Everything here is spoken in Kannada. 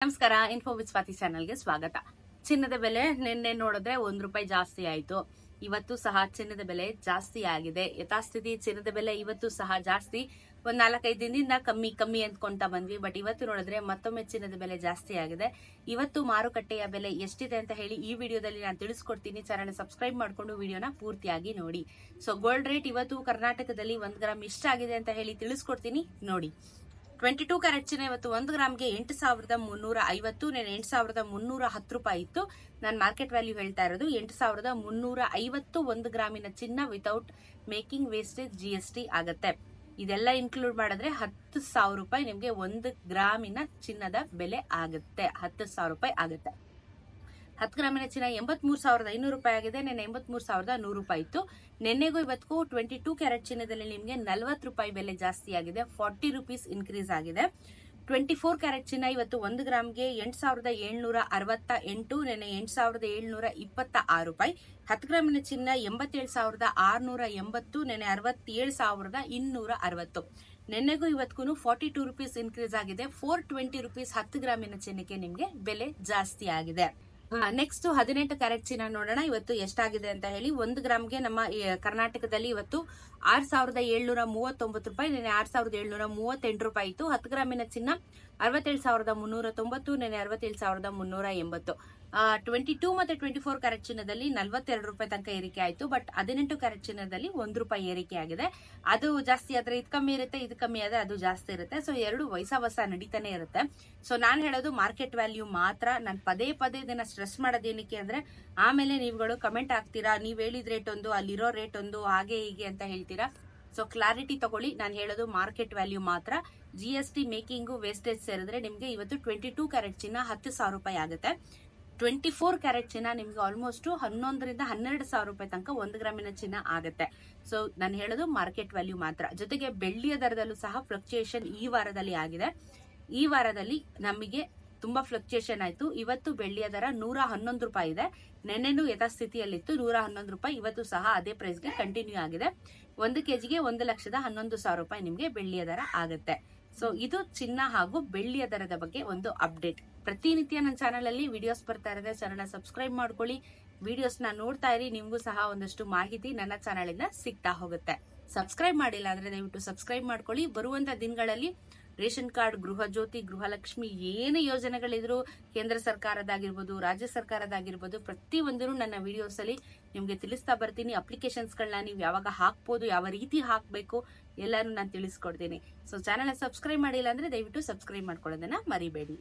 ನಮಸ್ಕಾರ. ಇನ್ಫೋ ವಿತ್ ಸ್ವಾತಿ ಚಾನಲ್ಗೆ ಸ್ವಾಗತ. ಚಿನ್ನದ ಬೆಲೆ ನಿನ್ನೆ ನೋಡಿದ್ರೆ ₹1 ಜಾಸ್ತಿ ಆಯ್ತು. ಇವತ್ತು ಸಹ ಚಿನ್ನದ ಬೆಲೆ ಜಾಸ್ತಿ ಆಗಿದೆ. ಯಥಾಸ್ಥಿತಿ ಚಿನ್ನದ ಬೆಲೆ ಇವತ್ತು ಸಹ ಜಾಸ್ತಿ. ಒಂದ್ 4-5 ದಿನದಿಂದ ಕಮ್ಮಿ ಅಂದ್ಕೊಂತ ಬಂದ್ವಿ. ಬಟ್ ಇವತ್ತು ನೋಡಿದ್ರೆ ಮತ್ತೊಮ್ಮೆ ಚಿನ್ನದ ಬೆಲೆ ಜಾಸ್ತಿ ಆಗಿದೆ. ಇವತ್ತು ಮಾರುಕಟ್ಟೆಯ ಬೆಲೆ ಎಷ್ಟಿದೆ ಅಂತ ಹೇಳಿ ಈ ವಿಡಿಯೋದಲ್ಲಿ ನಾನು ತಿಳಿಸ್ಕೊಡ್ತೀನಿ. ಚಾನಲ್ ಸಬ್ಸ್ಕ್ರೈಬ್ ಮಾಡ್ಕೊಂಡು ವಿಡಿಯೋನ ಪೂರ್ತಿಯಾಗಿ ನೋಡಿ. ಸೊ ಗೋಲ್ಡ್ ರೇಟ್ ಇವತ್ತು ಕರ್ನಾಟಕದಲ್ಲಿ 1 ಗ್ರಾಮ್ ಎಷ್ಟಾಗಿದೆ ಅಂತ ಹೇಳಿ ತಿಳಿಸ್ಕೊಡ್ತೀನಿ ನೋಡಿ. 22 ಕ್ಯಾರೆಟ್ ಚಿನ್ನ ಇವತ್ತು 1 ಗ್ರಾಮ್ಗೆ 8,350. ನೆನೆ 8,310 ರೂಪಾಯಿ ಇತ್ತು. ನಾನು ಮಾರ್ಕೆಟ್ ವ್ಯಾಲ್ಯೂ ಹೇಳ್ತಾ ಇರೋದು 8,350. 1 ಗ್ರಾಮಿನ ಚಿನ್ನ ವಿತೌಟ್ ಮೇಕಿಂಗ್ ವೇಸ್ಟೇಜ್ GST ಆಗತ್ತೆ. ಇದೆಲ್ಲ ಇನ್ಕ್ಲೂಡ್ ಮಾಡಿದ್ರೆ 10,000 ರೂಪಾಯಿ ನಿಮ್ಗೆ 1 ಗ್ರಾಮಿನ ಚಿನ್ನದ ಬೆಲೆ ಆಗುತ್ತೆ. 10,000 ರೂಪಾಯಿ ಆಗುತ್ತೆ. 10 ಗ್ರಾಮಿನ ಚಿನ್ನ 83,500 ರೂಪಾಯಿ ಆಗಿದೆ. ನೆನ್ನೆ 83,100 ರೂಪಾಯಿ ಇತ್ತು. ನೆನ್ನೆಗೂ ಇವತ್ತಿಗೂ 22 ಕ್ಯಾರೆಟ್ ಚಿನ್ನದಲ್ಲಿ ನಿಮ್ಗೆ 40 ರೂಪಾಯಿ ಬೆಲೆ ಜಾಸ್ತಿ ಆಗಿದೆ. 40 ರೂಪೀಸ್ ಇನ್ಕ್ರೀಸ್ ಆಗಿದೆ. 24 ಕ್ಯಾರೆಟ್ ಚಿನ್ನ ಇವತ್ತು 1 ಗ್ರಾಮ್ಗೆ 8,768. ನೆನ್ನೆ 8,726 ರೂಪಾಯಿ. 10 ಗ್ರಾಮಿನ ಚಿನ್ನ 87,680. ನೆನ್ನೆ 67,260. ನೆನ್ನೆಗೂ ಇವತ್ತಿಗೂ 42 ರೂಪೀಸ್ ಇನ್ಕ್ರೀಸ್ ಆಗಿದೆ. 420 ರೂಪೀಸ್ 10 ಗ್ರಾಮಿನ ಚಿನ್ನಕ್ಕೆ ನಿಮ್ಗೆ ಬೆಲೆ ಜಾಸ್ತಿ ಆಗಿದೆ. ನೆಕ್ಸ್ಟ್ 18 ಕ್ಯಾರೆಟ್ ಚಿನ್ನ ನೋಡೋಣ ಇವತ್ತು ಎಷ್ಟಾಗಿದೆ ಅಂತ ಹೇಳಿ. 1 ಗ್ರಾಮ್ಗೆ ನಮ್ಮ ಕರ್ನಾಟಕದಲ್ಲಿ ಇವತ್ತು 6,739 ರೂಪಾಯಿ. ನೆನೆ 6,738 ರೂಪಾಯಿ ಇತ್ತು. 10 ಗ್ರಾಮಿನ ಚಿನ್ನ 67,390. ನೆನೆ 67,380. 22 ಮತ್ತೆ 24 ಕ್ಯಾರೆಟ್ ಚಿನ್ನದಲ್ಲಿ 42 ರೂಪಾಯಿ ತನಕ ಏರಿಕೆ ಆಯ್ತು. ಬಟ್ 18 ಕ್ಯಾರೆಟ್ ಚಿನ್ನದಲ್ಲಿ ₹1 ಏರಿಕೆ ಆಗಿದೆ. ಅದು ಜಾಸ್ತಿ ಆದ್ರೆ ಇದು ಕಮ್ಮಿ ಇರುತ್ತೆ, ಇದು ಕಮ್ಮಿ ಆದ್ರೆ ಅದು ಜಾಸ್ತಿ ಇರುತ್ತೆ. ಸೊ ಎರಡು ವಯಸ ನಡೀತಾನೆ ಇರುತ್ತೆ. ಸೊ ನಾನ್ ಹೇಳೋದು ಮಾರ್ಕೆಟ್ ವ್ಯಾಲ್ಯೂ ಮಾತ್ರ. ನಾನು ಪದೇ ಇದನ್ನ ಸ್ಟ್ರೆಸ್ ಮಾಡೋದೇನಕ್ಕೆ ಅಂದ್ರೆ ಆಮೇಲೆ ನೀವುಗಳು ಕಮೆಂಟ್ ಹಾಕ್ತೀರಾ, ನೀವ್ ಹೇಳಿದ ರೇಟ್ ಒಂದು, ಅಲ್ಲಿರೋ ರೇಟ್ ಒಂದು, ಹಾಗೆ ಹೀಗೆ ಅಂತ ಹೇಳ್ತೀರಾ. ಸೊ ಕ್ಲಾರಿಟಿ ತಗೊಳ್ಳಿ. ನಾನು ಹೇಳೋದು ಮಾರ್ಕೆಟ್ ವ್ಯಾಲ್ಯೂ ಮಾತ್ರ. GST ಮೇಕಿಂಗು ವೇಸ್ಟೇಜ್ ಸೇರಿದ್ರೆ ನಿಮ್ಗೆ ಇವತ್ತು 22 ಕ್ಯಾರೆಟ್ ಚಿನ್ನ 10,000 ರೂಪಾಯಿ ಆಗುತ್ತೆ. 24 ಕ್ಯಾರೆಟ್ ಚಿನ್ನ ನಿಮ್ಗೆ ಆಲ್ಮೋಸ್ಟ್ 11,000ರಿಂದ 12,000 ರೂಪಾಯಿ ತನಕ 1 ಗ್ರಾಮಿನ ಚಿನ್ನ ಆಗುತ್ತೆ. ಸೊ ನಾನು ಹೇಳೋದು ಮಾರ್ಕೆಟ್ ವ್ಯಾಲ್ಯೂ ಮಾತ್ರ. ಜೊತೆಗೆ ಬೆಳ್ಳಿಯ ದರದಲ್ಲೂ ಸಹ ಫ್ಲಕ್ಚುಯೇಷನ್ ಈ ವಾರದಲ್ಲಿ ಆಗಿದೆ. ಈ ವಾರದಲ್ಲಿ ನಮಗೆ ತುಂಬಾ ಫ್ಲಕ್ಚುಯೇಷನ್ ಆಯ್ತು. ಇವತ್ತು ಬೆಳ್ಳಿಯ ದರ 111 ರೂಪಾಯಿ ಇದೆ. ನೆನ್ನೆನೂ ಯಥಾಸ್ಥಿತಿಯಲ್ಲಿತ್ತು 111 ರೂಪಾಯಿ. ಇವತ್ತು ಸಹ ಅದೇ ಪ್ರೈಸ್ಗೆ ಕಂಟಿನ್ಯೂ ಆಗಿದೆ. 1 ಕೆಜಿಗೆ 1,11,000 ರೂಪಾಯಿ ನಿಮ್ಗೆ ಬೆಳ್ಳಿಯ ದರ ಆಗುತ್ತೆ. ಸೊ ಇದು ಚಿನ್ನ ಹಾಗೂ ಬೆಳ್ಳಿಯ ದರದ ಬಗ್ಗೆ ಒಂದು ಅಪ್ಡೇಟ್. ಪ್ರತಿನಿತ್ಯ ನನ್ನ ಚಾನಲ್ ಅಲ್ಲಿ ವಿಡಿಯೋಸ್ ಬರ್ತಾ ಇರುತ್ತೆ. ಚಾನಲ್ ಸಬ್ಸ್ಕ್ರೈಬ್ ಮಾಡ್ಕೊಳ್ಳಿ. ವಿಡಿಯೋಸ್ ನ ನೋಡ್ತಾ ಇರಿ. ನಿಮ್ಗೂ ಸಹ ಒಂದಷ್ಟು ಮಾಹಿತಿ ನನ್ನ ಚಾನಲ್ ಇಂದ ಸಿಗ್ತಾ ಹೋಗುತ್ತೆ. ಸಬ್ಸ್ಕ್ರೈಬ್ ಮಾಡಿಲ್ಲ ಅಂದ್ರೆ ದಯವಿಟ್ಟು ಸಬ್ಸ್ಕ್ರೈಬ್ ಮಾಡ್ಕೊಳ್ಳಿ. ಬರುವಂತ ದಿನಗಳಲ್ಲಿ ರೇಷನ್ ಕಾರ್ಡ್, ಗೃಹ ಜ್ಯೋತಿ, ಗೃಹಲಕ್ಷ್ಮಿ ಏನೇ ಯೋಜನೆಗಳಿದ್ರು ಕೇಂದ್ರ ಸರ್ಕಾರದಾಗಿರ್ಬೋದು, ರಾಜ್ಯ ಸರ್ಕಾರದಾಗಿರ್ಬೋದು, ಪ್ರತಿಯೊಂದನ್ನು ನನ್ನ ವಿಡಿಯೋಸ್ ಅಲ್ಲಿ ನಿಮ್ಗೆ ತಿಳಿಸ್ತಾ ಬರ್ತೀನಿ. ಅಪ್ಲಿಕೇಶನ್ಸ್ ಗಳನ್ನ ನೀವು ಯಾವಾಗ ಹಾಕ್ಬೋದು, ಯಾವ ರೀತಿ ಹಾಕ್ಬೇಕು ಎಲ್ಲಾನು ನಾನು ತಿಳಿಸ್ಕೊಡ್ತೀನಿ. ಸೊ ಚಾನಲ್ ಸಬ್ಸ್ಕ್ರೈಬ್ ಮಾಡಿಲ್ಲ ಅಂದ್ರೆ ದಯವಿಟ್ಟು ಸಬ್ಸ್ಕ್ರೈಬ್ ಮಾಡ್ಕೊಳ್ಳೋದನ್ನ ಮರಿಬೇಡಿ.